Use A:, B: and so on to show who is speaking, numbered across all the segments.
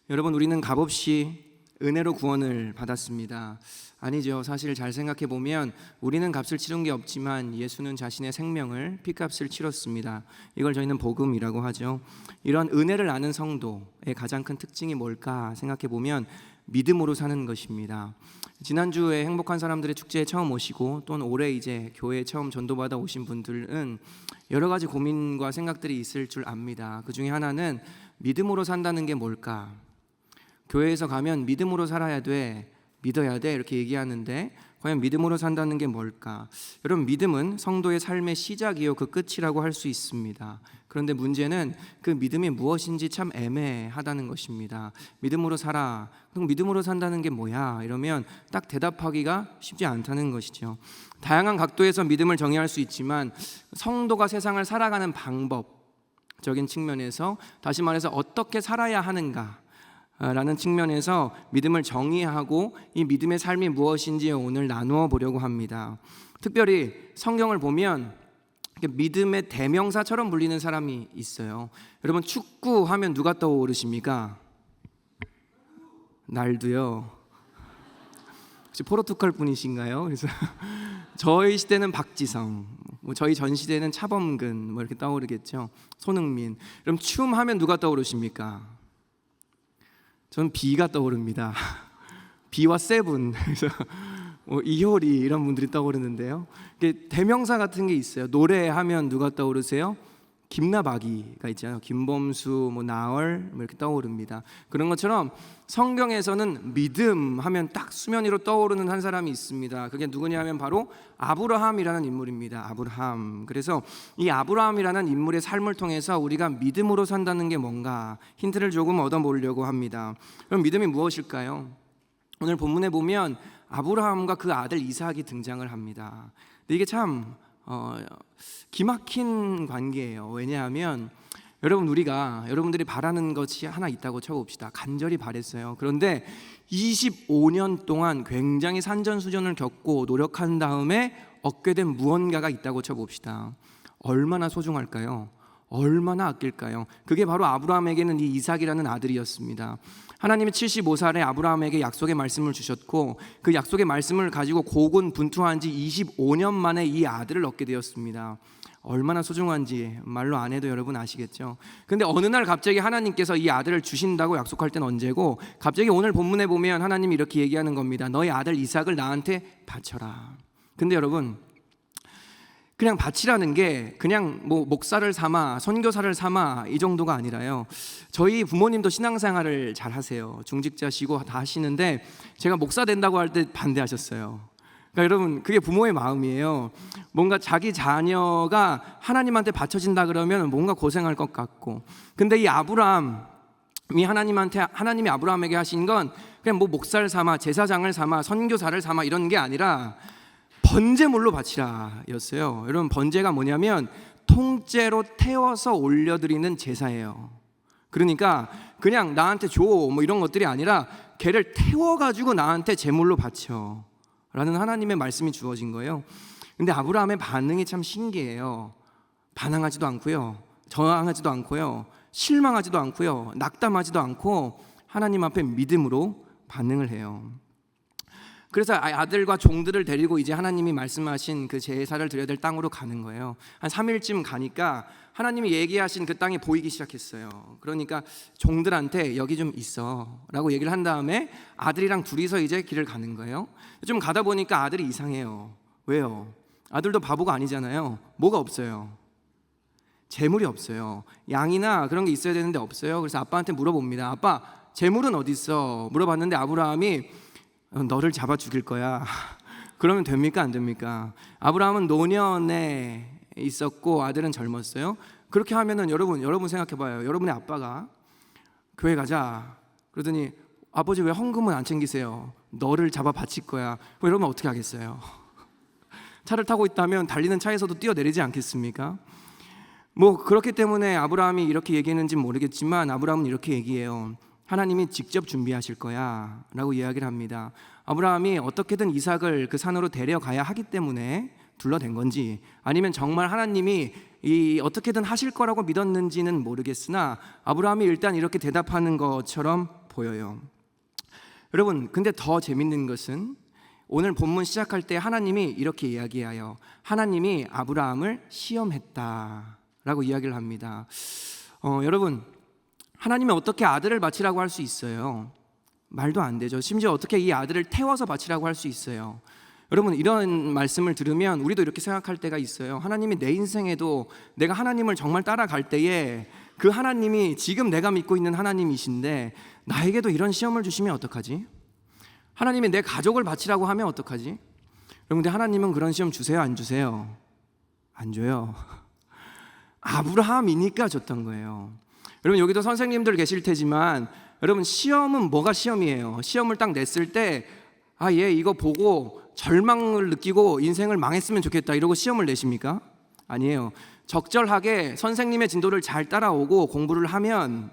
A: 여러분, 우리는 값없이 은혜로 구원을 받았습니다. 아니죠. 사실 잘 생각해 보면 우리는 값을 치른 게 없지만 예수는 자신의 생명을 피값을 치렀습니다. 이걸 저희는 복음이라고 하죠. 이런 은혜를 아는 성도의 가장 큰 특징이 뭘까 생각해 보면 믿음으로 사는 것입니다. 지난주에 행복한 사람들의 축제에 처음 오시고 또는 올해 이제 교회에 처음 전도받아 오신 분들은 여러 가지 고민과 생각들이 있을 줄 압니다. 그 중에 하나는 믿음으로 산다는 게 뭘까? 교회에서 가면 믿음으로 살아야 돼, 믿어야 돼 이렇게 얘기하는데 과연 믿음으로 산다는 게 뭘까? 여러분, 믿음은 성도의 삶의 시작이요 그 끝이라고 할 수 있습니다. 그런데 문제는 그 믿음이 무엇인지 참 애매하다는 것입니다. 믿음으로 살아, 그럼 믿음으로 산다는 게 뭐야? 이러면 딱 대답하기가 쉽지 않다는 것이죠. 다양한 각도에서 믿음을 정의할 수 있지만 성도가 세상을 살아가는 방법적인 측면에서, 다시 말해서 어떻게 살아야 하는가 라는 측면에서 믿음을 정의하고 이 믿음의 삶이 무엇인지 오늘 나누어 보려고 합니다. 특별히 성경을 보면 믿음의 대명사처럼 불리는 사람이 있어요. 여러분, 축구하면 누가 떠오르십니까? 날도요. 혹시 포르투갈 분이신가요? 그래서 저희 시대는 박지성, 저희 전 시대는 차범근 이렇게 떠오르겠죠. 손흥민. 그럼 춤하면 누가 떠오르십니까? 저는 비가 떠오릅니다. 비와 세븐, 그래서 이효리 이런 분들이 떠오르는데요. 대명사 같은 게 있어요. 노래하면 누가 떠오르세요? 김나박이가 있잖아요. 김범수, 나얼 이렇게 떠오릅니다. 그런 것처럼 성경에서는 믿음 하면 딱 수면 위로 떠오르는 한 사람이 있습니다. 그게 누구냐 하면 바로 아브라함이라는 인물입니다. 아브라함. 그래서 이 아브라함이라는 인물의 삶을 통해서 우리가 믿음으로 산다는 게 뭔가 힌트를 조금 얻어보려고 합니다. 그럼 믿음이 무엇일까요? 오늘 본문에 보면 아브라함과 그 아들 이삭이 등장을 합니다. 근데 이게 참 기막힌 관계예요. 왜냐하면 여러분, 여러분들이 바라는 것이 하나 있다고 쳐봅시다. 간절히 바랬어요. 그런데 25년 동안 굉장히 산전수전을 겪고 노력한 다음에 얻게 된 무언가가 있다고 쳐봅시다. 얼마나 소중할까요? 얼마나 아낄까요? 그게 바로 아브라함에게는 이 이삭이라는 아들이었습니다. 하나님이 75살에 아브라함에게 약속의 말씀을 주셨고 그 약속의 말씀을 가지고 고군분투한 지 25년 만에 이 아들을 얻게 되었습니다. 얼마나 소중한지 말로 안 해도 여러분 아시겠죠? 근데 어느 날 갑자기 하나님께서 이 아들을 주신다고 약속할 땐 언제고, 갑자기 오늘 본문에 보면 하나님이 이렇게 얘기하는 겁니다. 너희 아들 이삭을 나한테 바쳐라. 근데 여러분, 그냥 바치라는 게 그냥 목사를 삼아 선교사를 삼아 이 정도가 아니라요. 저희 부모님도 신앙생활을 잘 하세요. 중직자시고 다 하시는데 제가 목사 된다고 할 때 반대하셨어요. 그러니까 여러분, 그게 부모의 마음이에요. 뭔가 자기 자녀가 하나님한테 바쳐진다 그러면 뭔가 고생할 것 같고, 근데 이 아브라함이 하나님이 아브라함에게 하신 건 그냥 목사를 삼아 제사장을 삼아 선교사를 삼아 이런 게 아니라 번제물로 바치라 였어요. 여러분, 번제가 뭐냐면 통째로 태워서 올려드리는 제사예요. 그러니까 그냥 나한테 줘 이런 것들이 아니라 걔를 태워가지고 나한테 제물로 바쳐 라는 하나님의 말씀이 주어진 거예요. 근데 아브라함의 반응이 참 신기해요. 반항하지도 않고요, 저항하지도 않고요, 실망하지도 않고요, 낙담하지도 않고 하나님 앞에 믿음으로 반응을 해요. 그래서 아들과 종들을 데리고 이제 하나님이 말씀하신 그 제사를 드려야 될 땅으로 가는 거예요. 한 3일쯤 가니까 하나님이 얘기하신 그 땅이 보이기 시작했어요. 그러니까 종들한테 여기 좀 있어 라고 얘기를 한 다음에 아들이랑 둘이서 이제 길을 가는 거예요. 좀 가다 보니까 아들이 이상해요. 왜요? 아들도 바보가 아니잖아요. 뭐가 없어요? 재물이 없어요. 양이나 그런 게 있어야 되는데 없어요. 그래서 아빠한테 물어봅니다. 아빠, 재물은 어디 있어? 물어봤는데 아브라함이 너를 잡아 죽일 거야. 그러면 됩니까? 안 됩니까? 아브라함은 노년에 있었고 아들은 젊었어요. 그렇게 하면은 여러분 생각해봐요. 여러분의 아빠가 교회 가자 그러더니 아버지 왜 헌금은 안 챙기세요? 너를 잡아 바칠 거야. 여러분 어떻게 하겠어요? 차를 타고 있다면 달리는 차에서도 뛰어내리지 않겠습니까? 그렇기 때문에 아브라함이 이렇게 얘기했는지 모르겠지만 아브라함은 이렇게 얘기해요. 하나님이 직접 준비하실 거야 라고 이야기를 합니다. 아브라함이 어떻게든 이삭을 그 산으로 데려가야 하기 때문에 둘러댄 건지, 아니면 정말 하나님이 어떻게든 하실 거라고 믿었는지는 모르겠으나 아브라함이 일단 이렇게 대답하는 것처럼 보여요. 여러분, 근데 더 재밌는 것은 오늘 본문 시작할 때 하나님이 이렇게 이야기해요. 하나님이 아브라함을 시험했다라고 이야기를 합니다. 여러분, 하나님이 어떻게 아들을 바치라고 할 수 있어요? 말도 안 되죠. 심지어 어떻게 이 아들을 태워서 바치라고 할 수 있어요? 여러분, 이런 말씀을 들으면 우리도 이렇게 생각할 때가 있어요. 하나님이 내 인생에도 내가 하나님을 정말 따라갈 때에 그 하나님이 지금 내가 믿고 있는 하나님이신데 나에게도 이런 시험을 주시면 어떡하지? 하나님이 내 가족을 바치라고 하면 어떡하지? 여러분, 근데 하나님은 그런 시험 주세요, 안 주세요? 안 줘요. 아브라함이니까 줬던 거예요. 여러분, 여기도 선생님들 계실 테지만 여러분, 시험은 뭐가 시험이에요? 시험을 딱 냈을 때 얘 이거 보고 절망을 느끼고 인생을 망했으면 좋겠다 이러고 시험을 내십니까? 아니에요. 적절하게 선생님의 진도를 잘 따라오고 공부를 하면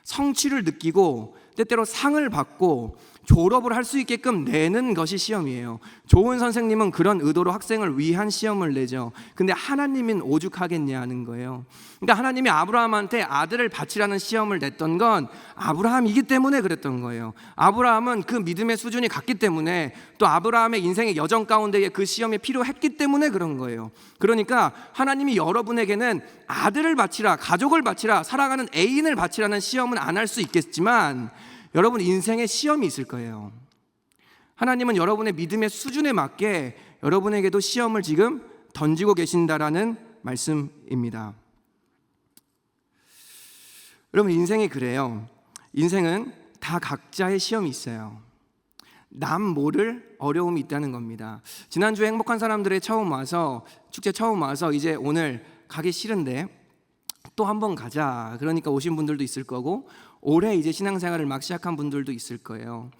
A: 성취를 느끼고 때때로 상을 받고 졸업을 할 수 있게끔 내는 것이 시험이에요. 좋은 선생님은 그런 의도로 학생을 위한 시험을 내죠. 근데 하나님은 오죽하겠냐는 거예요. 그러니까 하나님이 아브라함한테 아들을 바치라는 시험을 냈던 건 아브라함이기 때문에 그랬던 거예요. 아브라함은 그 믿음의 수준이 같기 때문에 또 아브라함의 인생의 여정 가운데에 그 시험이 필요했기 때문에 그런 거예요. 그러니까 하나님이 여러분에게는 아들을 바치라, 가족을 바치라, 살아가는 애인을 바치라는 시험은 안 할 수 있겠지만 여러분, 인생에 시험이 있을 거예요. 하나님은 여러분의 믿음의 수준에 맞게 여러분에게도 시험을 지금 던지고 계신다라는 말씀입니다. 여러분, 인생이 그래요. 인생은 다 각자의 시험이 있어요. 남 모를 어려움이 있다는 겁니다. 지난주에 행복한 사람들의 축제 처음 와서 이제 오늘 가기 싫은데 또 한 번 가자. 그러니까 오신 분들도 있을 거고 올해 이제 신앙생활을 막 시작한 분들도 있을 거예요.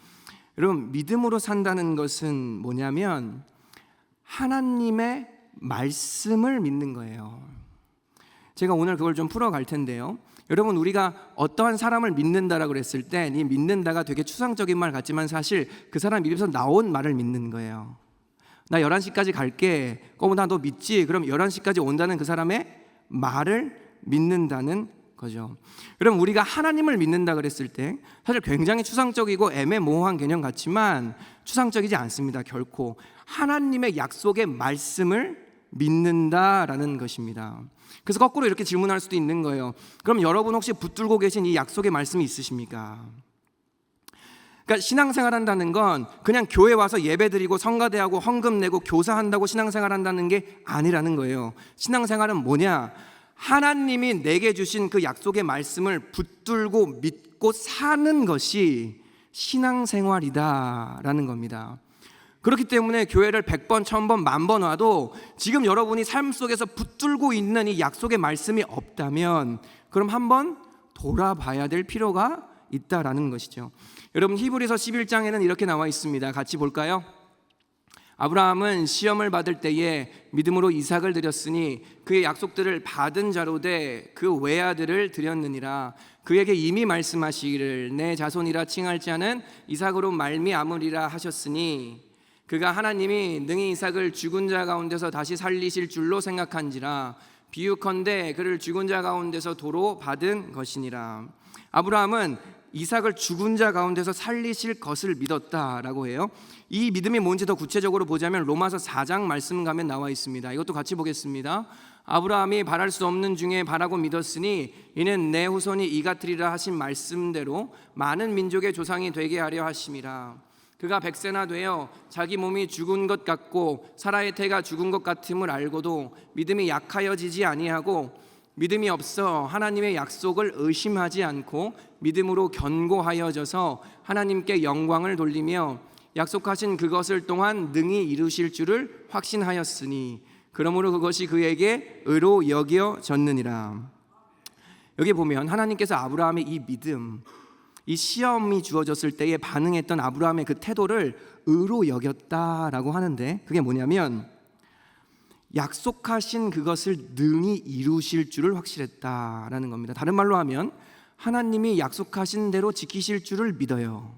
A: 여러분, 믿음으로 산다는 것은 뭐냐면 하나님의 말씀을 믿는 거예요. 제가 오늘 그걸 좀 풀어갈 텐데요. 여러분, 우리가 어떠한 사람을 믿는다라고 그랬을 때 이 믿는다가 되게 추상적인 말 같지만 사실 그 사람 입에서 나온 말을 믿는 거예요. 나 11시까지 갈게. 나 너 믿지? 그럼 11시까지 온다는 그 사람의 말을 믿는다는 거죠. 여러분, 우리가 하나님을 믿는다 그랬을 때 사실 굉장히 추상적이고 애매모호한 개념 같지만 추상적이지 않습니다. 결코 하나님의 약속의 말씀을 믿는다라는 것입니다. 그래서 거꾸로 이렇게 질문할 수도 있는 거예요. 그럼 여러분 혹시 붙들고 계신 이 약속의 말씀이 있으십니까? 그러니까 신앙생활 한다는 건 그냥 교회 와서 예배드리고 성가대하고 헌금 내고 교사한다고 신앙생활 한다는 게 아니라는 거예요. 신앙생활은 뭐냐? 하나님이 내게 주신 그 약속의 말씀을 붙들고 믿고 사는 것이 신앙생활이다라는 겁니다. 그렇기 때문에 교회를 100번, 1000번, 10,000번 와도 지금 여러분이 삶 속에서 붙들고 있는 이 약속의 말씀이 없다면 그럼 한번 돌아봐야 될 필요가 있다라는 것이죠. 여러분, 히브리서 11장에는 이렇게 나와 있습니다. 같이 볼까요? 아브라함은 시험을 받을 때에 믿음으로 이삭을 드렸으니 그의 약속들을 받은 자로 돼 그 외아들을 드렸느니라. 그에게 이미 말씀하시기를 내 자손이라 칭할 자는 이삭으로 말미암으리라 하셨으니 그가 하나님이 능히 이삭을 죽은 자 가운데서 다시 살리실 줄로 생각한지라. 비유컨대 그를 죽은 자 가운데서 도로 받은 것이니라. 아브라함은 이삭을 죽은 자 가운데서 살리실 것을 믿었다라고 해요. 이 믿음이 뭔지 더 구체적으로 보자면 로마서 4장 말씀 가면 나와 있습니다. 이것도 같이 보겠습니다. 아브라함이 바랄 수 없는 중에 바라고 믿었으니 이는 내 후손이 이 같으리라 하신 말씀대로 많은 민족의 조상이 되게 하려 하심이라. 그가 100세나 되어 자기 몸이 죽은 것 같고 사라의 태가 죽은 것 같음을 알고도 믿음이 약하여지지 아니하고 믿음이 없어 하나님의 약속을 의심하지 않고 믿음으로 견고하여져서 하나님께 영광을 돌리며 약속하신 그것을 또한 능히 이루실 줄을 확신하였으니 그러므로 그것이 그에게 의로 여겨졌느니라. 여기 보면 하나님께서 아브라함의 이 믿음, 이 시험이 주어졌을 때에 반응했던 아브라함의 그 태도를 의로 여겼다라고 하는데 그게 뭐냐면 약속하신 그것을 능히 이루실 줄을 확실했다라는 겁니다. 다른 말로 하면 하나님이 약속하신 대로 지키실 줄을 믿어요.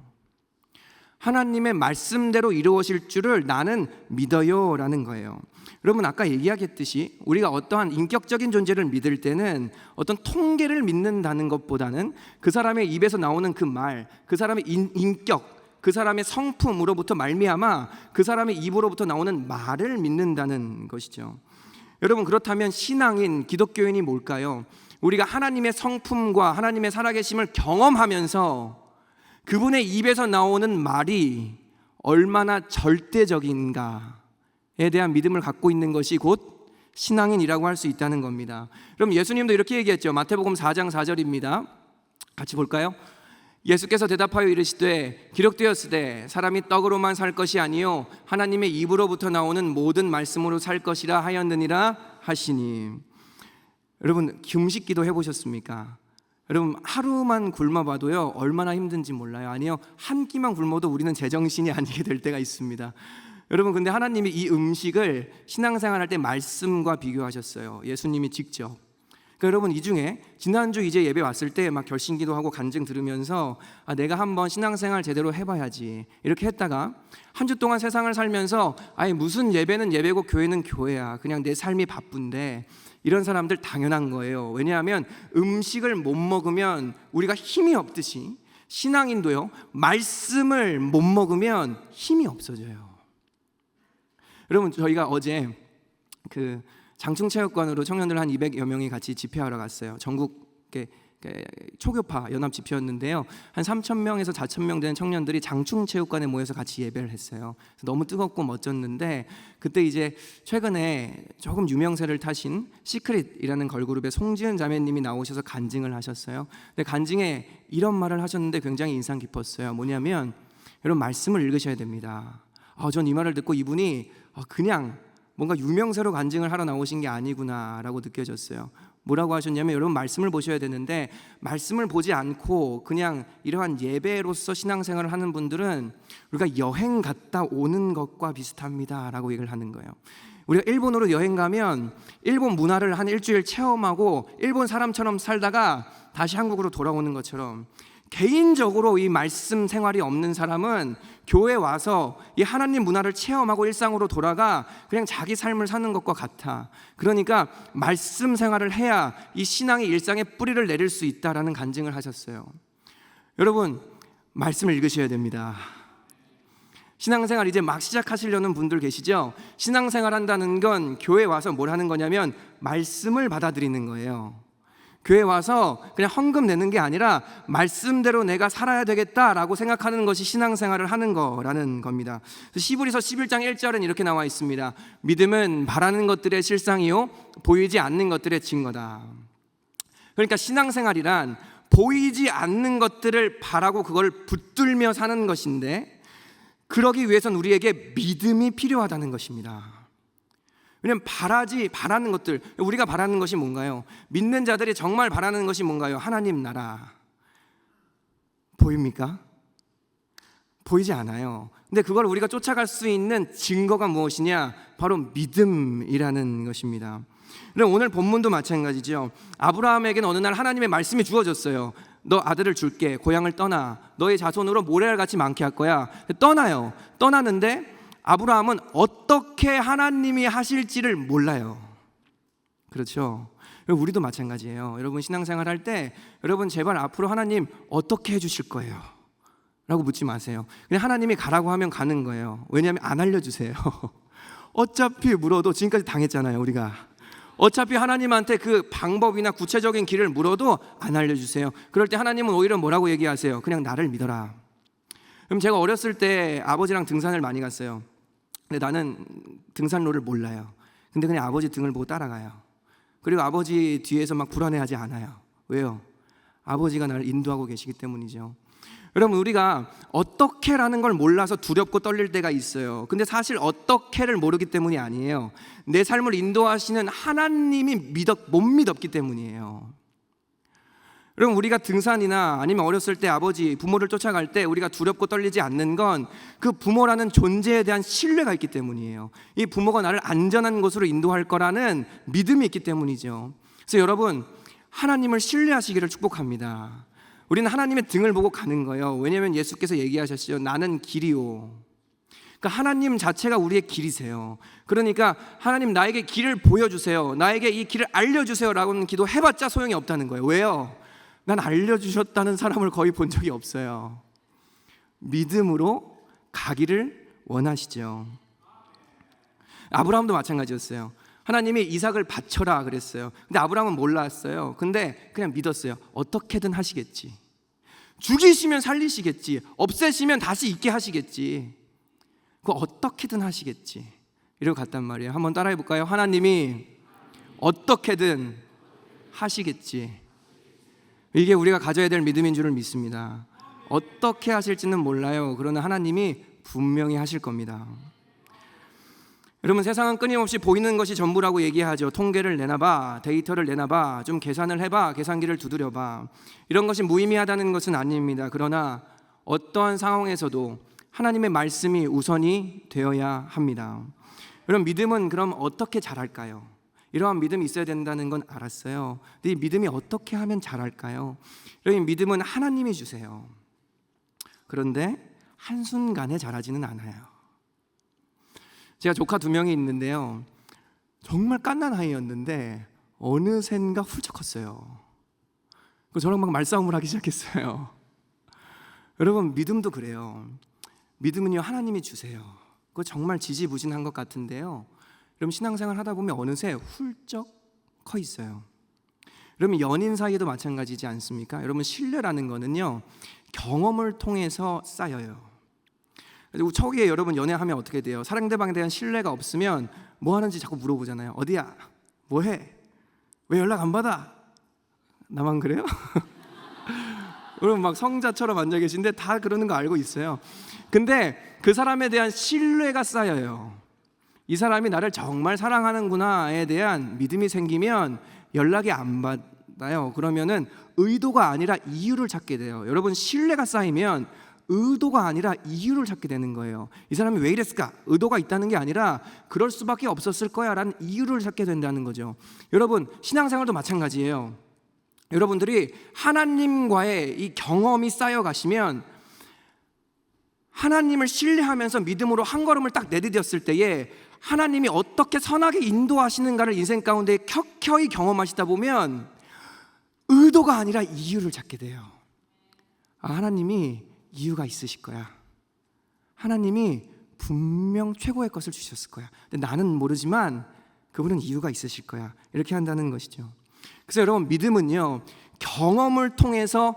A: 하나님의 말씀대로 이루어질 줄을 나는 믿어요 라는 거예요. 여러분, 아까 얘기하겠듯이 우리가 어떠한 인격적인 존재를 믿을 때는 어떤 통계를 믿는다는 것보다는 그 사람의 입에서 나오는 그 말, 그 사람의 인격, 그 사람의 성품으로부터 말미암아 그 사람의 입으로부터 나오는 말을 믿는다는 것이죠. 여러분, 그렇다면 신앙인 기독교인이 뭘까요? 우리가 하나님의 성품과 하나님의 살아계심을 경험하면서 그분의 입에서 나오는 말이 얼마나 절대적인가에 대한 믿음을 갖고 있는 것이 곧 신앙인이라고 할 수 있다는 겁니다. 그럼 예수님도 이렇게 얘기했죠. 마태복음 4장 4절입니다. 같이 볼까요? 예수께서 대답하여 이르시되 기록되었으되 사람이 떡으로만 살 것이 아니요 하나님의 입으로부터 나오는 모든 말씀으로 살 것이라 하였느니라 하시니. 여러분, 금식기도 해보셨습니까? 여러분, 하루만 굶어봐도요 얼마나 힘든지 몰라요. 아니요, 한 끼만 굶어도 우리는 제정신이 아니게 될 때가 있습니다. 여러분, 근데 하나님이 이 음식을 신앙생활할 때 말씀과 비교하셨어요. 예수님이 직접. 그러니까 여러분, 이 중에 지난주 이제 예배 왔을 때 막 결심기도 하고 간증 들으면서 내가 한번 신앙생활 제대로 해봐야지 이렇게 했다가 한 주 동안 세상을 살면서 무슨 예배는 예배고 교회는 교회야, 그냥 내 삶이 바쁜데, 이런 사람들 당연한 거예요. 왜냐하면 음식을 못 먹으면 우리가 힘이 없듯이 신앙인도요, 말씀을 못 먹으면 힘이 없어져요. 여러분, 저희가 어제 그 장충체육관으로 청년들 한 200여 명이 같이 집회하러 갔어요. 전국의 초교파 연합 집회였는데요, 한 3,000명에서 4,000명 되는 청년들이 장충체육관에 모여서 같이 예배를 했어요. 너무 뜨겁고 멋졌는데, 그때 이제 최근에 조금 유명세를 타신 시크릿이라는 걸그룹의 송지은 자매님이 나오셔서 간증을 하셨어요. 근데 간증에 이런 말을 하셨는데 굉장히 인상 깊었어요. 뭐냐면, 여러분, 말씀을 읽으셔야 됩니다. 전 이 말을 듣고 이분이 그냥 뭔가 유명세로 간증을 하러 나오신 게 아니구나 라고 느껴졌어요. 뭐라고 하셨냐면, 여러분, 말씀을 보셔야 되는데 말씀을 보지 않고 그냥 이러한 예배로서 신앙생활을 하는 분들은 우리가 여행 갔다 오는 것과 비슷합니다 라고 얘기를 하는 거예요. 우리가 일본으로 여행 가면 일본 문화를 한 일주일 체험하고 일본 사람처럼 살다가 다시 한국으로 돌아오는 것처럼, 개인적으로 이 말씀 생활이 없는 사람은 교회 와서 이 하나님 문화를 체험하고 일상으로 돌아가 그냥 자기 삶을 사는 것과 같아. 그러니까 말씀 생활을 해야 이 신앙의 일상에 뿌리를 내릴 수 있다라는 간증을 하셨어요. 여러분, 말씀을 읽으셔야 됩니다. 신앙생활 이제 막 시작하시려는 분들 계시죠? 신앙생활 한다는 건 교회 와서 뭘 하는 거냐면 말씀을 받아들이는 거예요. 교회 와서 그냥 헌금 내는 게 아니라 말씀대로 내가 살아야 되겠다라고 생각하는 것이 신앙생활을 하는 거라는 겁니다. 히브리서 11장 1절은 이렇게 나와 있습니다. 믿음은 바라는 것들의 실상이요 보이지 않는 것들의 증거다. 그러니까 신앙생활이란 보이지 않는 것들을 바라고 그걸 붙들며 사는 것인데, 그러기 위해선 우리에게 믿음이 필요하다는 것입니다. 왜냐하면 바라는 것들, 우리가 바라는 것이 뭔가요? 믿는 자들이 정말 바라는 것이 뭔가요? 하나님 나라. 보입니까? 보이지 않아요. 근데 그걸 우리가 쫓아갈 수 있는 증거가 무엇이냐? 바로 믿음이라는 것입니다. 오늘 본문도 마찬가지죠. 아브라함에게는 어느 날 하나님의 말씀이 주어졌어요. 너 아들을 줄게. 고향을 떠나. 너의 자손으로 모래알같이 많게 할 거야. 떠나요. 떠나는데 아브라함은 어떻게 하나님이 하실지를 몰라요. 그렇죠? 우리도 마찬가지예요. 여러분, 신앙생활 할 때 여러분 제발 앞으로 하나님 어떻게 해주실 거예요? 라고 묻지 마세요. 그냥 하나님이 가라고 하면 가는 거예요. 왜냐하면 안 알려주세요. 어차피 물어도 지금까지 당했잖아요, 우리가. 어차피 하나님한테 그 방법이나 구체적인 길을 물어도 안 알려주세요. 그럴 때 하나님은 오히려 뭐라고 얘기하세요? 그냥 나를 믿어라. 그럼 제가 어렸을 때 아버지랑 등산을 많이 갔어요. 근데 나는 등산로를 몰라요. 근데 그냥 아버지 등을 보고 따라가요. 그리고 아버지 뒤에서 막 불안해하지 않아요. 왜요? 아버지가 나를 인도하고 계시기 때문이죠. 여러분, 우리가 어떻게라는 걸 몰라서 두렵고 떨릴 때가 있어요. 근데 사실 어떻게를 모르기 때문이 아니에요. 내 삶을 인도하시는 하나님이 못 믿었기 때문이에요. 여러분, 우리가 등산이나 아니면 어렸을 때 아버지, 부모를 쫓아갈 때 우리가 두렵고 떨리지 않는 건 그 부모라는 존재에 대한 신뢰가 있기 때문이에요. 이 부모가 나를 안전한 곳으로 인도할 거라는 믿음이 있기 때문이죠. 그래서 여러분, 하나님을 신뢰하시기를 축복합니다. 우리는 하나님의 등을 보고 가는 거예요. 왜냐하면 예수께서 얘기하셨죠. 나는 길이요. 그러니까 하나님 자체가 우리의 길이세요. 그러니까 하나님 나에게 길을 보여주세요. 나에게 이 길을 알려주세요 라고는 기도해봤자 소용이 없다는 거예요. 왜요? 난 알려주셨다는 사람을 거의 본 적이 없어요. 믿음으로 가기를 원하시죠. 아브라함도 마찬가지였어요. 하나님이 이삭을 바쳐라 그랬어요. 근데 아브라함은 몰랐어요. 근데 그냥 믿었어요. 어떻게든 하시겠지. 죽이시면 살리시겠지. 없애시면 다시 있게 하시겠지. 그거 어떻게든 하시겠지. 이러고 갔단 말이에요. 한번 따라해 볼까요? 하나님이 어떻게든 하시겠지. 이게 우리가 가져야 될 믿음인 줄을 믿습니다. 어떻게 하실지는 몰라요. 그러나 하나님이 분명히 하실 겁니다. 여러분, 세상은 끊임없이 보이는 것이 전부라고 얘기하죠. 통계를 내놔봐, 데이터를 내놔봐, 좀 계산을 해봐, 계산기를 두드려봐. 이런 것이 무의미하다는 것은 아닙니다. 그러나 어떠한 상황에서도 하나님의 말씀이 우선이 되어야 합니다. 여러분, 믿음은 그럼 어떻게 자랄까요? 이러한 믿음이 있어야 된다는 건 알았어요. 근데 이 믿음이 어떻게 하면 자랄까요? 여러분, 믿음은 하나님이 주세요. 그런데 한순간에 자라지는 않아요. 제가 조카 2명이 있는데요, 정말 갓난 아이였는데 어느샌가 훌쩍 컸어요. 저랑 막 말싸움을 하기 시작했어요. 여러분, 믿음도 그래요. 믿음은요, 하나님이 주세요. 그거 정말 지지부진한 것 같은데요, 여러분, 신앙생활 하다 보면 어느새 훌쩍 커 있어요. 여러분, 연인 사이에도 마찬가지지 않습니까? 여러분, 신뢰라는 거는요, 경험을 통해서 쌓여요. 그리고 초기에 여러분 연애하면 어떻게 돼요? 상대방에 대한 신뢰가 없으면 뭐 하는지 자꾸 물어보잖아요. 어디야? 뭐 해? 왜 연락 안 받아? 나만 그래요? 여러분, 막 성자처럼 앉아 계신데 다 그러는 거 알고 있어요. 근데 그 사람에 대한 신뢰가 쌓여요. 이 사람이 나를 정말 사랑하는구나에 대한 믿음이 생기면 연락이 안 받아요. 그러면은 의도가 아니라 이유를 찾게 돼요. 여러분, 신뢰가 쌓이면 의도가 아니라 이유를 찾게 되는 거예요. 이 사람이 왜 이랬을까? 의도가 있다는 게 아니라 그럴 수밖에 없었을 거야 라는 이유를 찾게 된다는 거죠. 여러분, 신앙생활도 마찬가지예요. 여러분들이 하나님과의 이 경험이 쌓여 가시면 하나님을 신뢰하면서 믿음으로 한 걸음을 딱 내디뎠을 때에 하나님이 어떻게 선하게 인도하시는가를 인생 가운데 켜켜이 경험하시다 보면 의도가 아니라 이유를 찾게 돼요. 하나님이 이유가 있으실 거야. 하나님이 분명 최고의 것을 주셨을 거야. 근데 나는 모르지만 그분은 이유가 있으실 거야. 이렇게 한다는 것이죠. 그래서 여러분, 믿음은요, 경험을 통해서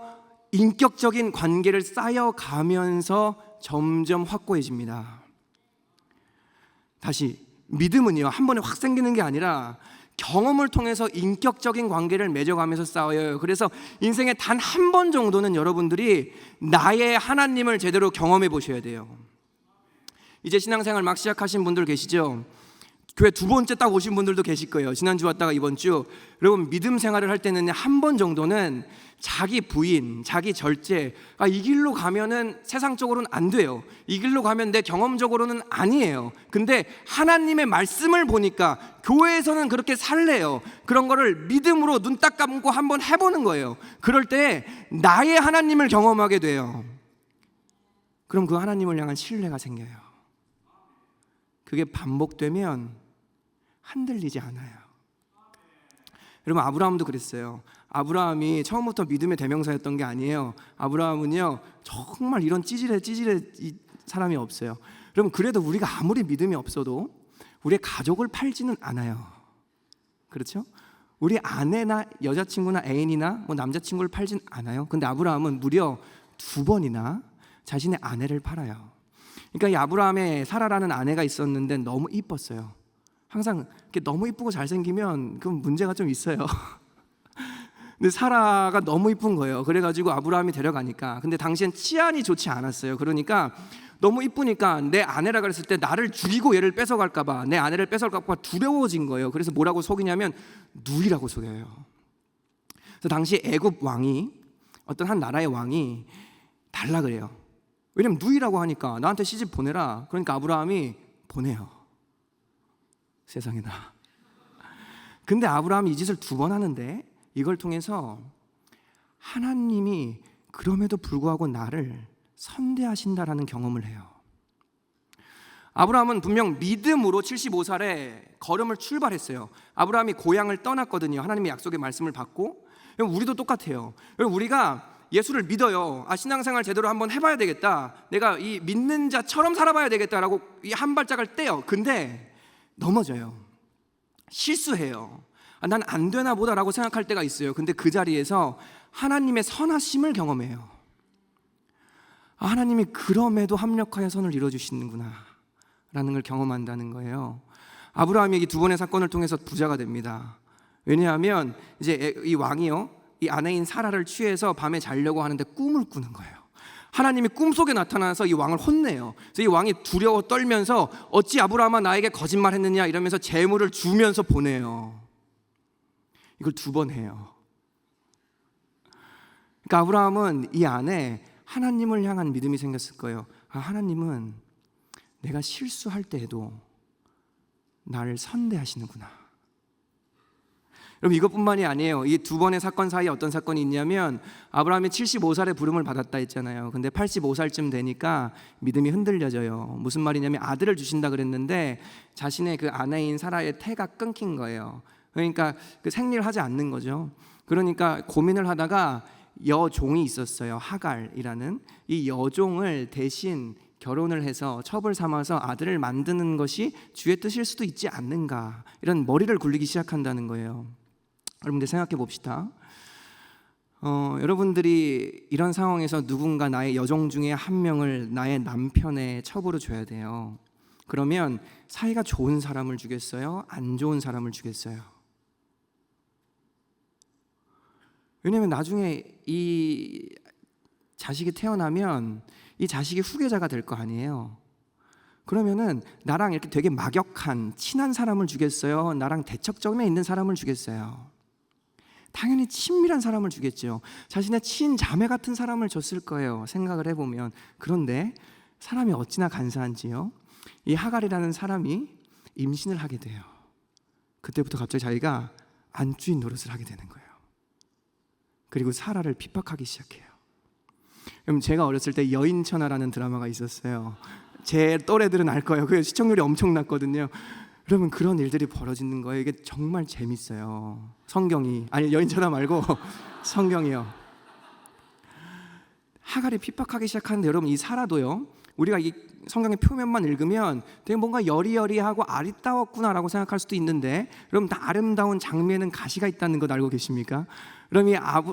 A: 인격적인 관계를 쌓여가면서 점점 확고해집니다. 다시, 믿음은요, 한 번에 확 생기는 게 아니라 경험을 통해서 인격적인 관계를 맺어가면서 쌓여요. 그래서 인생에 단 한 번 정도는 여러분들이 나의 하나님을 제대로 경험해 보셔야 돼요. 이제 신앙생활 막 시작하신 분들 계시죠? 교회 2번째 딱 오신 분들도 계실 거예요. 지난주 왔다가 이번 주. 여러분, 믿음 생활을 할 때는 한 번 정도는 자기 부인, 자기 절제, 이 길로 가면은 세상적으로는 안 돼요. 이 길로 가면 내 경험적으로는 아니에요. 근데 하나님의 말씀을 보니까 교회에서는 그렇게 살래요. 그런 거를 믿음으로 눈 딱 감고 한번 해보는 거예요. 그럴 때 나의 하나님을 경험하게 돼요. 그럼 그 하나님을 향한 신뢰가 생겨요. 그게 반복되면 흔들리지 않아요. 여러분, 아브라함도 그랬어요. 아브라함이 처음부터 믿음의 대명사였던 게 아니에요. 아브라함은요, 정말 이런 찌질해 이 사람이 없어요. 여러분, 그래도 우리가 아무리 믿음이 없어도 우리의 가족을 팔지는 않아요. 그렇죠? 우리 아내나 여자친구나 애인이나 뭐 남자친구를 팔진 않아요. 근데 아브라함은 무려 2번이나 자신의 아내를 팔아요. 그러니까 이 아브라함의 사라라는 아내가 있었는데 너무 이뻤어요. 항상 이렇게 너무 이쁘고 잘생기면 그건 문제가 좀 있어요. 근데 사라가 너무 이쁜 거예요. 그래가지고 아브라함이 데려가니까, 근데 당시엔 치안이 좋지 않았어요. 그러니까 너무 이쁘니까 내 아내라 그랬을 때 나를 죽이고 얘를 뺏어갈까봐, 내 아내를 뺏어갈까봐 두려워진 거예요. 그래서 뭐라고 속이냐면 누이라고 속여요. 그래서 당시 애굽 왕이, 어떤 한 나라의 왕이 달라 그래요. 왜냐면 누이라고 하니까 나한테 시집 보내라. 그러니까 아브라함이 보내요. 세상에나. 근데 아브라함이 이 짓을 2번 하는데 이걸 통해서 하나님이 그럼에도 불구하고 나를 선대하신다라는 경험을 해요. 아브라함은 분명 믿음으로 75살에 걸음을 출발했어요. 아브라함이 고향을 떠났거든요. 하나님의 약속의 말씀을 받고. 우리도 똑같아요. 우리가 예수를 믿어요. 신앙생활 제대로 한번 해봐야 되겠다. 내가 이 믿는 자처럼 살아봐야 되겠다라고 이 한 발짝을 떼요. 근데 넘어져요. 실수해요. 난 안 되나 보다라고 생각할 때가 있어요. 근데 그 자리에서 하나님의 선하심을 경험해요. 하나님이 그럼에도 합력하여 선을 이루어주시는구나 라는 걸 경험한다는 거예요. 아브라함이 이 두 번의 사건을 통해서 부자가 됩니다. 왜냐하면 이제 이 왕이요, 이 아내인 사라를 취해서 밤에 자려고 하는데 꿈을 꾸는 거예요. 하나님이 꿈속에 나타나서 이 왕을 혼내요. 그래서 이 왕이 두려워 떨면서 어찌 아브라함아 나에게 거짓말했느냐 이러면서 재물을 주면서 보내요. 이걸 두 번 해요. 그러니까 아브라함은 이 안에 하나님을 향한 믿음이 생겼을 거예요. 하나님은 내가 실수할 때에도 나를 선대하시는구나. 여러분, 이것뿐만이 아니에요. 이 두 번의 사건 사이에 어떤 사건이 있냐면, 아브라함이 75살에 부름을 받았다 했잖아요. 근데 85살쯤 되니까 믿음이 흔들려져요. 무슨 말이냐면 아들을 주신다 그랬는데 자신의 그 아내인 사라의 태가 끊긴 거예요. 그러니까 그 생리를 하지 않는 거죠. 그러니까 고민을 하다가 여종이 있었어요. 하갈이라는 이 여종을 대신 결혼을 해서 첩을 삼아서 아들을 만드는 것이 주의 뜻일 수도 있지 않는가, 이런 머리를 굴리기 시작한다는 거예요. 여러분들 생각해 봅시다. 여러분들이 이런 상황에서 누군가 나의 여종 중에 한 명을 나의 남편의 첩으로 줘야 돼요. 그러면 사이가 좋은 사람을 주겠어요? 안 좋은 사람을 주겠어요? 왜냐하면 나중에 이 자식이 태어나면 이 자식이 후계자가 될 거 아니에요. 그러면은 나랑 이렇게 되게 막역한 친한 사람을 주겠어요? 나랑 대척점에 있는 사람을 주겠어요? 당연히 친밀한 사람을 주겠죠. 자신의 친자매 같은 사람을 줬을 거예요. 생각을 해보면. 그런데 사람이 어찌나 간사한지요. 이 하갈이라는 사람이 임신을 하게 돼요. 그때부터 갑자기 자기가 안주인 노릇을 하게 되는 거예요. 그리고 사라를 핍박하기 시작해요. 그럼 제가 어렸을 때 여인천하라는 드라마가 있었어요. 제 또래들은 알 거예요. 그 시청률이 엄청났거든요. 그러면 그런 일들이 벌어지는 거예요. 이게 정말 재밌어요. 성경이, 아니 여인천하 말고 성경이요. 하갈이 핍박하기 시작하는데, 여러분 이 사라도요, 우리가 이 성경의 표면만 읽으면 되게 뭔가 여리여리하고 아리따웠구나라고 생각할 수도 있는데, 여러분 다 아름다운 장미에는 가시가 있다는 것 알고 계십니까? 그럼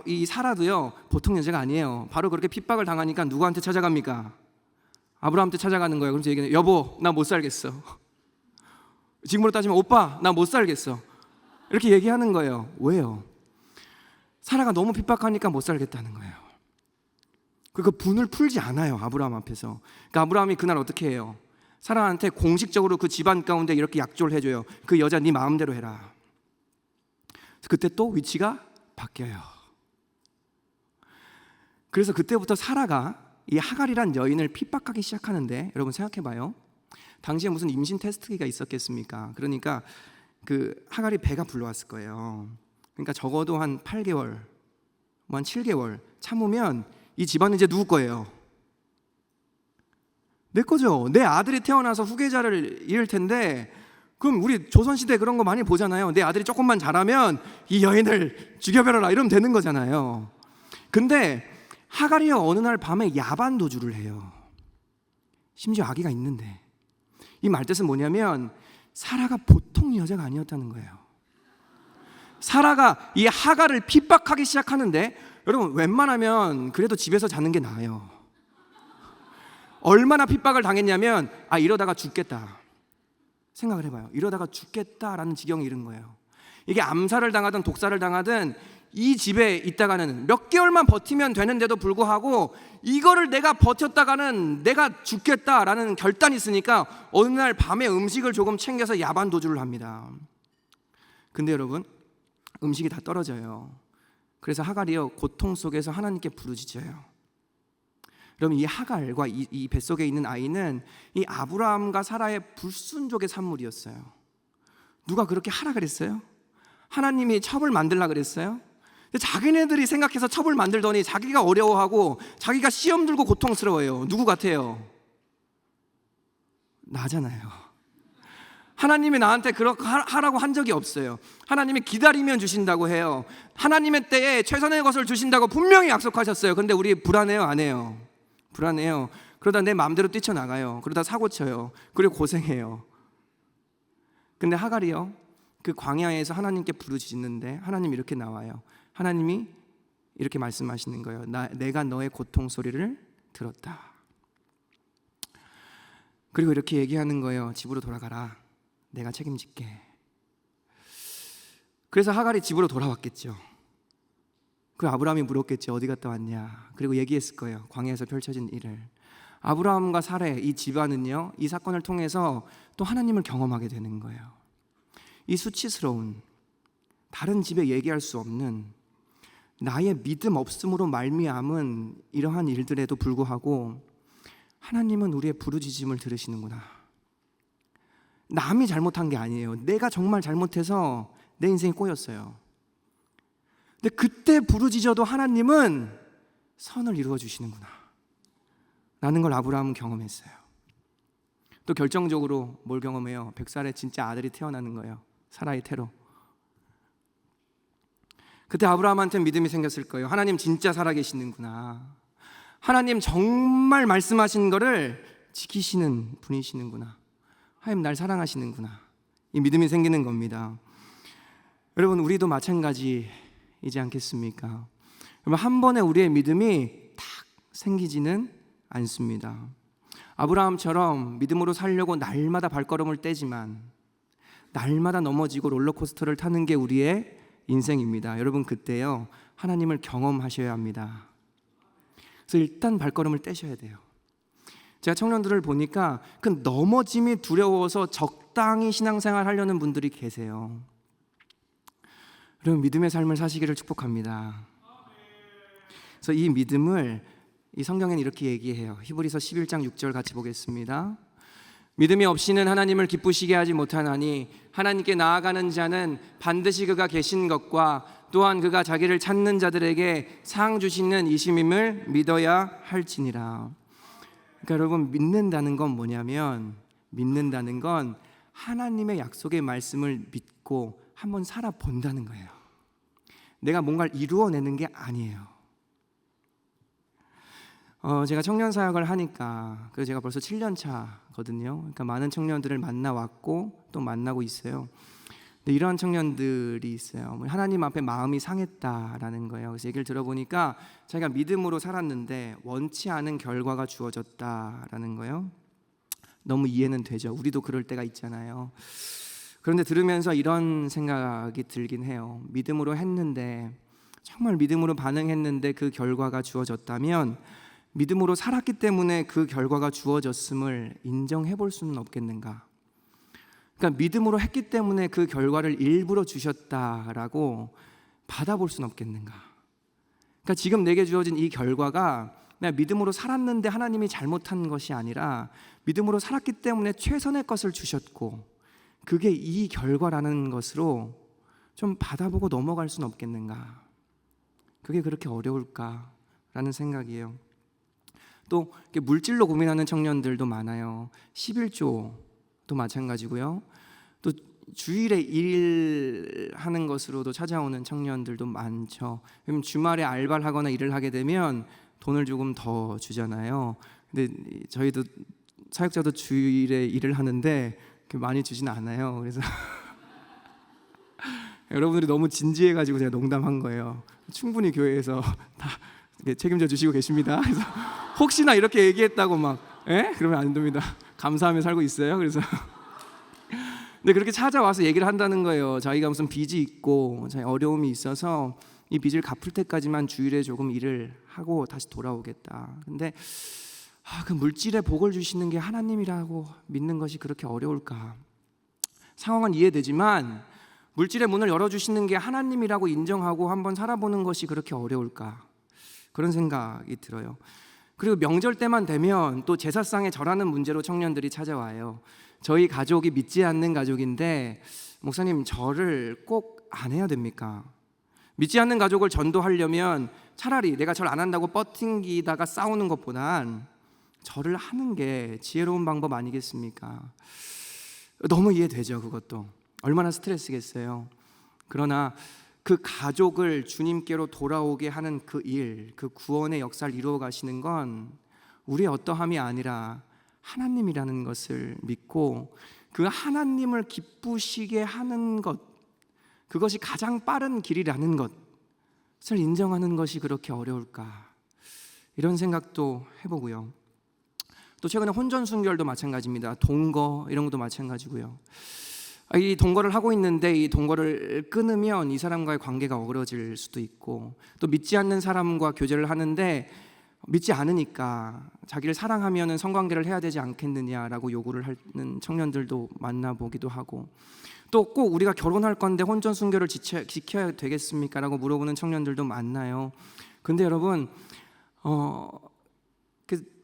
A: 이 사라도요 보통 여자가 아니에요. 바로 그렇게 핍박을 당하니까 누구한테 찾아갑니까? 아브라함한테 찾아가는 거예요. 그래서 얘기해요. 여보, 나 못 살겠어. 지금으로 따지면 오빠, 나 못 살겠어. 이렇게 얘기하는 거예요. 왜요? 사라가 너무 핍박하니까 못 살겠다는 거예요. 그 분을 풀지 않아요, 아브라함 앞에서. 그러니까 아브라함이 그날 어떻게 해요? 사라한테 공식적으로 그 집안 가운데 이렇게 약조를 해줘요. 그 여자 네 마음대로 해라. 그때 또 위치가 바뀌어요. 그래서 그때부터 사라가 이 하갈이란 여인을 핍박하기 시작하는데, 여러분 생각해봐요. 당시에 무슨 임신 테스트기가 있었겠습니까? 그러니까 그 하갈이 배가 불러왔을 거예요. 그러니까 적어도 한 8개월, 한 7개월 참으면 이 집안은 이제 누구 거예요? 내 거죠. 내 아들이 태어나서 후계자를 이을 텐데, 그럼 우리 조선시대 그런 거 많이 보잖아요. 내 아들이 조금만 자라면 이 여인을 죽여버려라 이러면 되는 거잖아요. 근데 하갈이요, 어느 날 밤에 야반 도주를 해요. 심지어 아기가 있는데. 이 말뜻은 뭐냐면 사라가 보통 여자가 아니었다는 거예요. 사라가 이 하갈을 핍박하기 시작하는데, 여러분 웬만하면 그래도 집에서 자는 게 나아요. 얼마나 핍박을 당했냐면, 이러다가 죽겠다 생각을 해봐요. 이러다가 죽겠다라는 지경에 이른 거예요. 이게 암살을 당하든 독살을 당하든 이 집에 있다가는 몇 개월만 버티면 되는데도 불구하고 이거를 내가 버텼다가는 내가 죽겠다라는 결단이 있으니까 어느 날 밤에 음식을 조금 챙겨서 야반 도주를 합니다. 근데 여러분 음식이 다 떨어져요. 그래서 하갈이요 고통 속에서 하나님께 부르짖어요. 그럼 이 하갈과 이 뱃속에 있는 아이는 이 아브라함과 사라의 불순족의 산물이었어요. 누가 그렇게 하라 그랬어요? 하나님이 첩을 만들라 그랬어요? 근데 자기네들이 생각해서 첩을 만들더니 자기가 어려워하고 자기가 시험 들고 고통스러워요. 누구 같아요? 나잖아요. 하나님이 나한테 그렇게 하라고 한 적이 없어요. 하나님이 기다리면 주신다고 해요. 하나님의 때에 최선의 것을 주신다고 분명히 약속하셨어요. 근데 우리 불안해요, 안 해요? 불안해요. 그러다 내 마음대로 뛰쳐나가요. 그러다 사고 쳐요. 그리고 고생해요. 근데 하갈이요, 그 광야에서 하나님께 부르짖는데 하나님 이렇게 나와요. 하나님이 이렇게 말씀하시는 거예요. 내가 너의 고통 소리를 들었다. 그리고 이렇게 얘기하는 거예요. 집으로 돌아가라. 내가 책임질게. 그래서 하갈이 집으로 돌아왔겠죠. 그 아브라함이 물었겠죠. 어디 갔다 왔냐. 그리고 얘기했을 거예요. 광야에서 펼쳐진 일을. 아브라함과 사레, 이 집안은요, 이 사건을 통해서 또 하나님을 경험하게 되는 거예요. 이 수치스러운, 다른 집에 얘기할 수 없는 나의 믿음 없음으로 말미암은 이러한 일들에도 불구하고 하나님은 우리의 부르짖음을 들으시는구나. 남이 잘못한 게 아니에요. 내가 정말 잘못해서 내 인생이 꼬였어요. 근데 그때 부르짖어도 하나님은 선을 이루어 주시는구나 라는 걸 아브라함은 경험했어요. 또 결정적으로 뭘 경험해요? 100살에 진짜 아들이 태어나는 거예요. 사라의 태로. 그때 아브라함한테 믿음이 생겼을 거예요. 하나님 진짜 살아계시는구나. 하나님 정말 말씀하신 거를 지키시는 분이시는구나. 하나님 날 사랑하시는구나. 이 믿음이 생기는 겁니다. 여러분, 우리도 마찬가지이지 않겠습니까? 여러분, 한 번에 우리의 믿음이 탁 생기지는 않습니다. 아브라함처럼 믿음으로 살려고 날마다 발걸음을 떼지만 날마다 넘어지고 롤러코스터를 타는 게 우리의 인생입니다. 여러분, 그때요, 하나님을 경험하셔야 합니다. 그래서 일단 발걸음을 떼셔야 돼요. 제가 청년들을 보니까 그 넘어짐이 두려워서 적당히 신앙생활 하려는 분들이 계세요. 여러분, 믿음의 삶을 사시기를 축복합니다. 그래서 이 믿음을 이 성경에는 이렇게 얘기해요. 히브리서 11장 6절 같이 보겠습니다. 믿음이 없이는 하나님을 기쁘시게 하지 못하나니 하나님께 나아가는 자는 반드시 그가 계신 것과 또한 그가 자기를 찾는 자들에게 상 주시는 이심임을 믿어야 할지니라. 그러니까 여러분, 믿는다는 건 뭐냐면, 믿는다는 건 하나님의 약속의 말씀을 믿고 한번 살아본다는 거예요. 내가 뭔가를 이루어내는 게 아니에요. 제가 청년 사역을 하니까, 그래서 제가 벌써 7년 차거든요. 그러니까 많은 청년들을 만나왔고 또 만나고 있어요. 근데 이러한 청년들이 있어요. 하나님 앞에 마음이 상했다라는 거예요. 그래서 얘기를 들어보니까 자기가 믿음으로 살았는데 원치 않은 결과가 주어졌다라는 거예요. 너무 이해는 되죠. 우리도 그럴 때가 있잖아요. 그런데 들으면서 이런 생각이 들긴 해요. 믿음으로 했는데, 정말 믿음으로 반응했는데 그 결과가 주어졌다면 믿음으로 살았기 때문에 그 결과가 주어졌음을 인정해 볼 수는 없겠는가? 그러니까 믿음으로 했기 때문에 그 결과를 일부러 주셨다라고 받아볼 수는 없겠는가? 그러니까 지금 내게 주어진 이 결과가 내가 믿음으로 살았는데 하나님이 잘못한 것이 아니라 믿음으로 살았기 때문에 최선의 것을 주셨고 그게 이 결과라는 것으로 좀 받아보고 넘어갈 수는 없겠는가? 그게 그렇게 어려울까라는 생각이에요. 또 물질로 고민하는 청년들도 많아요. 11조도 마찬가지고요. 또 주일에 일하는 것으로도 찾아오는 청년들도 많죠. 그럼 주말에 알바를 하거나 일을 하게 되면 돈을 조금 더 주잖아요. 근데 저희도 사역자도 주일에 일을 하는데 많이 주진 않아요. 그래서 여러분들이 너무 진지해가지고 제가 농담한 거예요. 충분히 교회에서 다 책임져 주시고 계십니다. 그래서 혹시나 이렇게 얘기했다고 막 그러면 안 됩니다. 감사하며 살고 있어요. 그래서 근데 그렇게 찾아와서 얘기를 한다는 거예요. 자기가 무슨 빚이 있고 자기 어려움이 있어서 이 빚을 갚을 때까지만 주일에 조금 일을 하고 다시 돌아오겠다. 근데 그 물질에 복을 주시는 게 하나님이라고 믿는 것이 그렇게 어려울까? 상황은 이해되지만 물질의 문을 열어주시는 게 하나님이라고 인정하고 한번 살아보는 것이 그렇게 어려울까? 그런 생각이 들어요. 그리고 명절 때만 되면 또 제사상에 절하는 문제로 청년들이 찾아와요. 저희 가족이 믿지 않는 가족인데 목사님, 절을 꼭 안 해야 됩니까? 믿지 않는 가족을 전도하려면 차라리 내가 절 안 한다고 뻗팅기다가 싸우는 것보단 절을 하는 게 지혜로운 방법 아니겠습니까? 너무 이해되죠. 그것도 얼마나 스트레스겠어요. 그러나 그 가족을 주님께로 돌아오게 하는 그 일, 그 구원의 역사를 이루어 가시는 건 우리의 어떠함이 아니라 하나님이라는 것을 믿고 그 하나님을 기쁘시게 하는 것, 그것이 가장 빠른 길이라는 것을 인정하는 것이 그렇게 어려울까, 이런 생각도 해보고요. 또 최근에 혼전 순결도 마찬가지입니다. 동거 이런 것도 마찬가지고요. 이 동거를 하고 있는데 이 동거를 끊으면 이 사람과의 관계가 어그러질 수도 있고, 또 믿지 않는 사람과 교제를 하는데 믿지 않으니까 자기를 사랑하면 성관계를 해야 되지 않겠느냐라고 요구를 하는 청년들도 만나보기도 하고, 또 꼭 우리가 결혼할 건데 혼전 순결을 지켜야 되겠습니까? 라고 물어보는 청년들도 만나요. 근데 여러분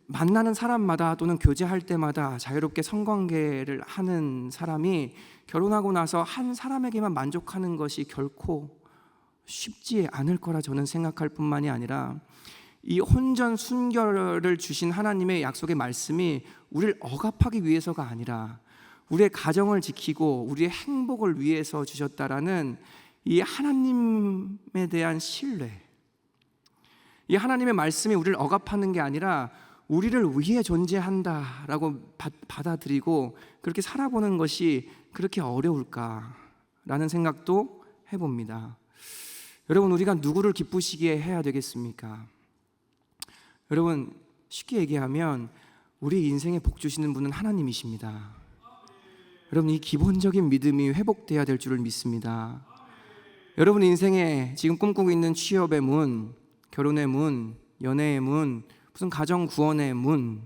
A: 만나는 사람마다 또는 교제할 때마다 자유롭게 성관계를 하는 사람이 결혼하고 나서 한 사람에게만 만족하는 것이 결코 쉽지 않을 거라 저는 생각할 뿐만이 아니라, 이 혼전 순결을 주신 하나님의 약속의 말씀이 우리를 억압하기 위해서가 아니라 우리의 가정을 지키고 우리의 행복을 위해서 주셨다라는 이 하나님에 대한 신뢰, 이 하나님의 말씀이 우리를 억압하는 게 아니라 우리를 위해 존재한다라고 받아들이고 그렇게 살아보는 것이 그렇게 어려울까라는 생각도 해봅니다. 여러분, 우리가 누구를 기쁘시게 해야 되겠습니까? 여러분, 쉽게 얘기하면 우리 인생에 복 주시는 분은 하나님이십니다. 여러분, 이 기본적인 믿음이 회복돼야 될 줄을 믿습니다. 여러분 인생에 지금 꿈꾸고 있는 취업의 문, 결혼의 문, 연애의 문, 무슨 가정 구원의 문,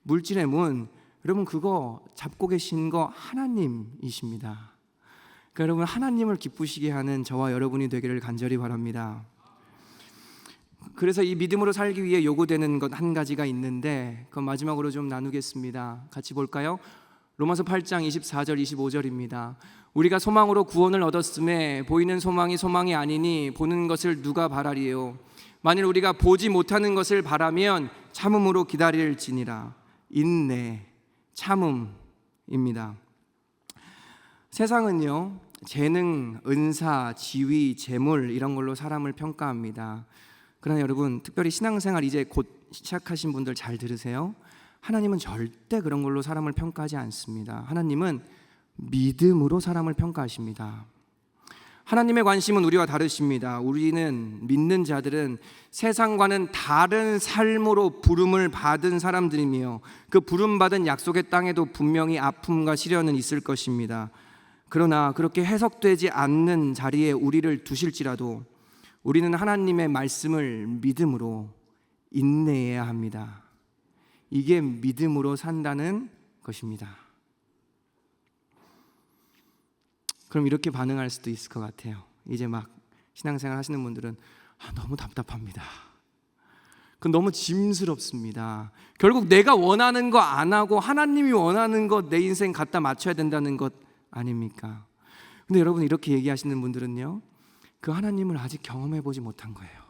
A: 물질의 문, 여러분 그거 잡고 계신 거 하나님이십니다. 그러니까 여러분, 하나님을 기쁘시게 하는 저와 여러분이 되기를 간절히 바랍니다. 그래서 이 믿음으로 살기 위해 요구되는 것 한 가지가 있는데, 그건 마지막으로 좀 나누겠습니다. 같이 볼까요? 로마서 8장 24절 25절입니다. 우리가 소망으로 구원을 얻었음에 보이는 소망이 소망이 아니니 보는 것을 누가 바라리요? 만일 우리가 보지 못하는 것을 바라면 참음으로 기다릴지니라. 인내, 참음입니다. 세상은요, 재능, 은사, 지위, 재물 이런 걸로 사람을 평가합니다. 그러나 여러분, 특별히 신앙생활 이제 곧 시작하신 분들 잘 들으세요. 하나님은 절대 그런 걸로 사람을 평가하지 않습니다. 하나님은 믿음으로 사람을 평가하십니다. 하나님의 관심은 우리와 다르십니다. 우리는, 믿는 자들은 세상과는 다른 삶으로 부름을 받은 사람들이며 그 부름받은 약속의 땅에도 분명히 아픔과 시련은 있을 것입니다. 그러나 그렇게 해석되지 않는 자리에 우리를 두실지라도 우리는 하나님의 말씀을 믿음으로 인내해야 합니다. 이게 믿음으로 산다는 것입니다. 그럼 이렇게 반응할 수도 있을 것 같아요. 이제 막 신앙생활 하시는 분들은 너무 답답합니다. 그건 너무 짐스럽습니다. 결국 내가 원하는 거 안 하고 하나님이 원하는 것 내 인생 갖다 맞춰야 된다는 것 아닙니까? 근데 여러분, 이렇게 얘기하시는 분들은요, 그 하나님을 아직 경험해 보지 못한 거예요.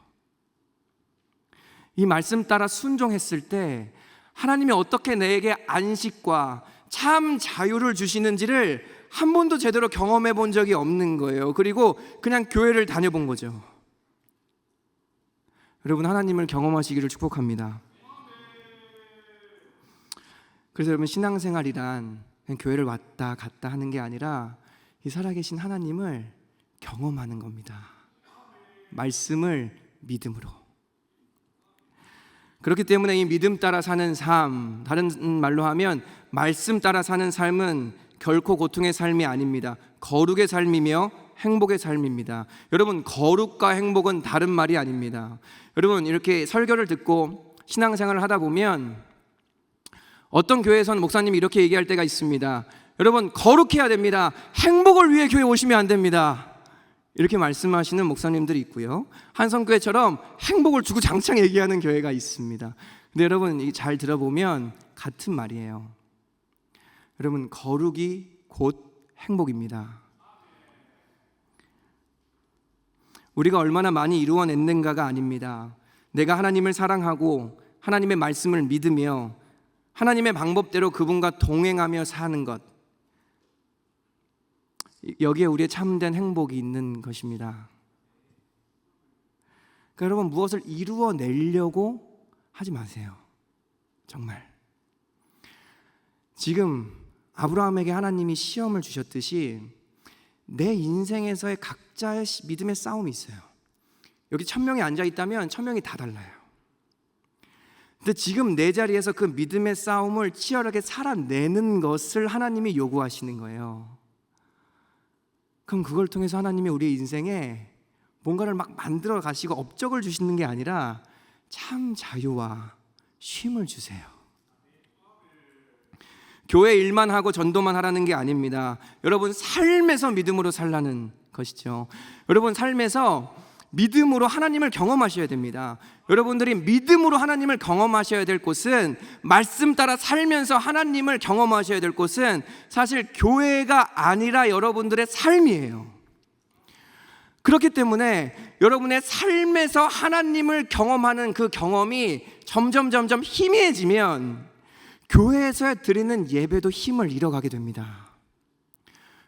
A: 이 말씀 따라 순종했을 때 하나님이 어떻게 내게 안식과 참 자유를 주시는지를 한 번도 제대로 경험해 본 적이 없는 거예요. 그리고 그냥 교회를 다녀본 거죠. 여러분, 하나님을 경험하시기를 축복합니다. 그래서 여러분, 신앙생활이란 그냥 교회를 왔다 갔다 하는 게 아니라 이 살아계신 하나님을 경험하는 겁니다. 말씀을 믿음으로. 그렇기 때문에 이 믿음 따라 사는 삶, 다른 말로 하면 말씀 따라 사는 삶은 결코 고통의 삶이 아닙니다. 거룩의 삶이며 행복의 삶입니다. 여러분, 거룩과 행복은 다른 말이 아닙니다. 여러분, 이렇게 설교를 듣고 신앙생활을 하다 보면 어떤 교회에서는 목사님이 이렇게 얘기할 때가 있습니다. 여러분, 거룩해야 됩니다. 행복을 위해 교회 오시면 안 됩니다. 이렇게 말씀하시는 목사님들이 있고요, 한성교회처럼 행복을 주구장창 얘기하는 교회가 있습니다. 근데 여러분, 잘 들어보면 같은 말이에요. 여러분, 거룩이 곧 행복입니다. 우리가 얼마나 많이 이루어냈는가가 아닙니다. 내가 하나님을 사랑하고 하나님의 말씀을 믿으며 하나님의 방법대로 그분과 동행하며 사는 것, 여기에 우리의 참된 행복이 있는 것입니다. 그러니까 여러분, 무엇을 이루어내려고 하지 마세요. 정말 지금 아브라함에게 하나님이 시험을 주셨듯이 내 인생에서의 각자의 믿음의 싸움이 있어요. 여기 1000명이 앉아있다면 1000명이 다 달라요. 근데 지금 내 자리에서 그 믿음의 싸움을 치열하게 살아내는 것을 하나님이 요구하시는 거예요. 그럼 그걸 통해서 하나님이 우리의 인생에 뭔가를 막 만들어 가시고 업적을 주시는 게 아니라 참 자유와 쉼을 주세요. 교회 일만 하고 전도만 하라는 게 아닙니다. 여러분, 삶에서 믿음으로 살라는 것이죠. 여러분, 삶에서 믿음으로 하나님을 경험하셔야 됩니다. 여러분들이 믿음으로 하나님을 경험하셔야 될 곳은, 말씀 따라 살면서 하나님을 경험하셔야 될 곳은 사실 교회가 아니라 여러분들의 삶이에요. 그렇기 때문에 여러분의 삶에서 하나님을 경험하는 그 경험이 점점 희미해지면 교회에서 드리는 예배도 힘을 잃어가게 됩니다.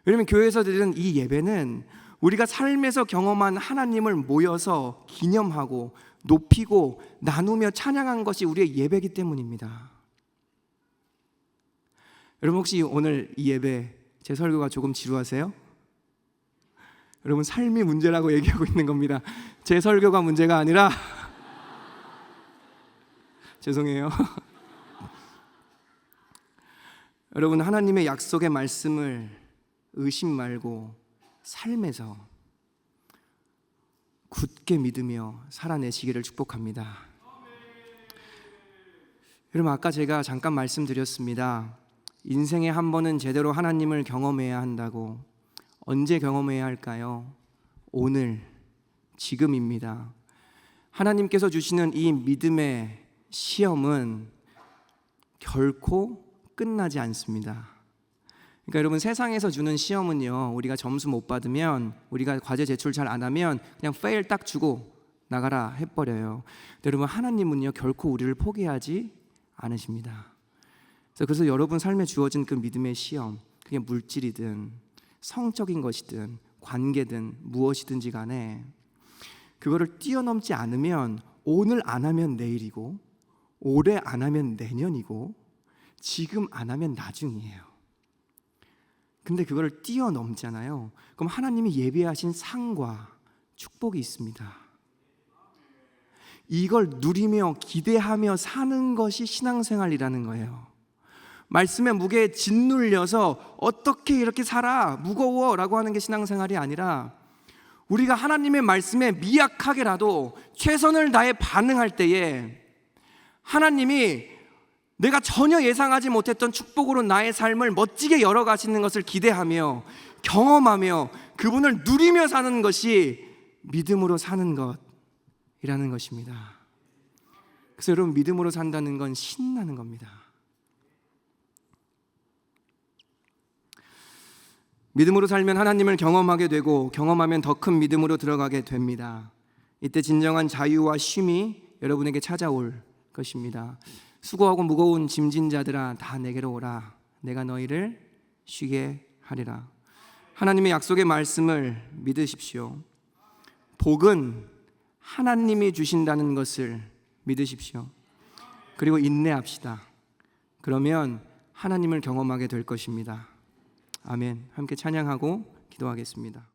A: 왜냐하면 교회에서 드리는 이 예배는 우리가 삶에서 경험한 하나님을 모여서 기념하고 높이고 나누며 찬양한 것이 우리의 예배이기 때문입니다. 여러분, 혹시 오늘 이 예배 제 설교가 조금 지루하세요? 여러분, 삶이 문제라고 얘기하고 있는 겁니다. 제 설교가 문제가 아니라 죄송해요. 여러분, 하나님의 약속의 말씀을 의심 말고 삶에서 굳게 믿으며 살아내시기를 축복합니다. 여러분, 아까 제가 잠깐 말씀드렸습니다. 인생에 한 번은 제대로 하나님을 경험해야 한다고. 언제 경험해야 할까요? 오늘, 지금입니다. 하나님께서 주시는 이 믿음의 시험은 결코 끝나지 않습니다. 그러니까 여러분, 세상에서 주는 시험은요, 우리가 점수 못 받으면, 우리가 과제 제출 잘 안 하면 그냥 페일 딱 주고 나가라 해버려요. 여러분, 하나님은요 결코 우리를 포기하지 않으십니다. 그래서 여러분 삶에 주어진 그 믿음의 시험, 그게 물질이든 성적인 것이든 관계든 무엇이든지 간에 그거를 뛰어넘지 않으면 오늘 안 하면 내일이고, 올해 안 하면 내년이고, 지금 안 하면 나중이에요. 근데 그거를 뛰어넘잖아요. 그럼 하나님이 예비하신 상과 축복이 있습니다. 이걸 누리며 기대하며 사는 것이 신앙생활이라는 거예요. 말씀의 무게에 짓눌려서 어떻게 이렇게 살아, 무거워 라고 하는 게 신앙생활이 아니라, 우리가 하나님의 말씀에 미약하게라도 최선을 다해 반응할 때에 하나님이 내가 전혀 예상하지 못했던 축복으로 나의 삶을 멋지게 열어가시는 것을 기대하며 경험하며 그분을 누리며 사는 것이 믿음으로 사는 것이라는 것입니다. 그래서 여러분, 믿음으로 산다는 건 신나는 겁니다. 믿음으로 살면 하나님을 경험하게 되고, 경험하면 더 큰 믿음으로 들어가게 됩니다. 이때 진정한 자유와 쉼이 여러분에게 찾아올 것입니다. 수고하고 무거운 짐진 자들아, 다 내게로 오라. 내가 너희를 쉬게 하리라. 하나님의 약속의 말씀을 믿으십시오. 복은 하나님이 주신다는 것을 믿으십시오. 그리고 인내합시다. 그러면 하나님을 경험하게 될 것입니다. 아멘. 함께 찬양하고 기도하겠습니다.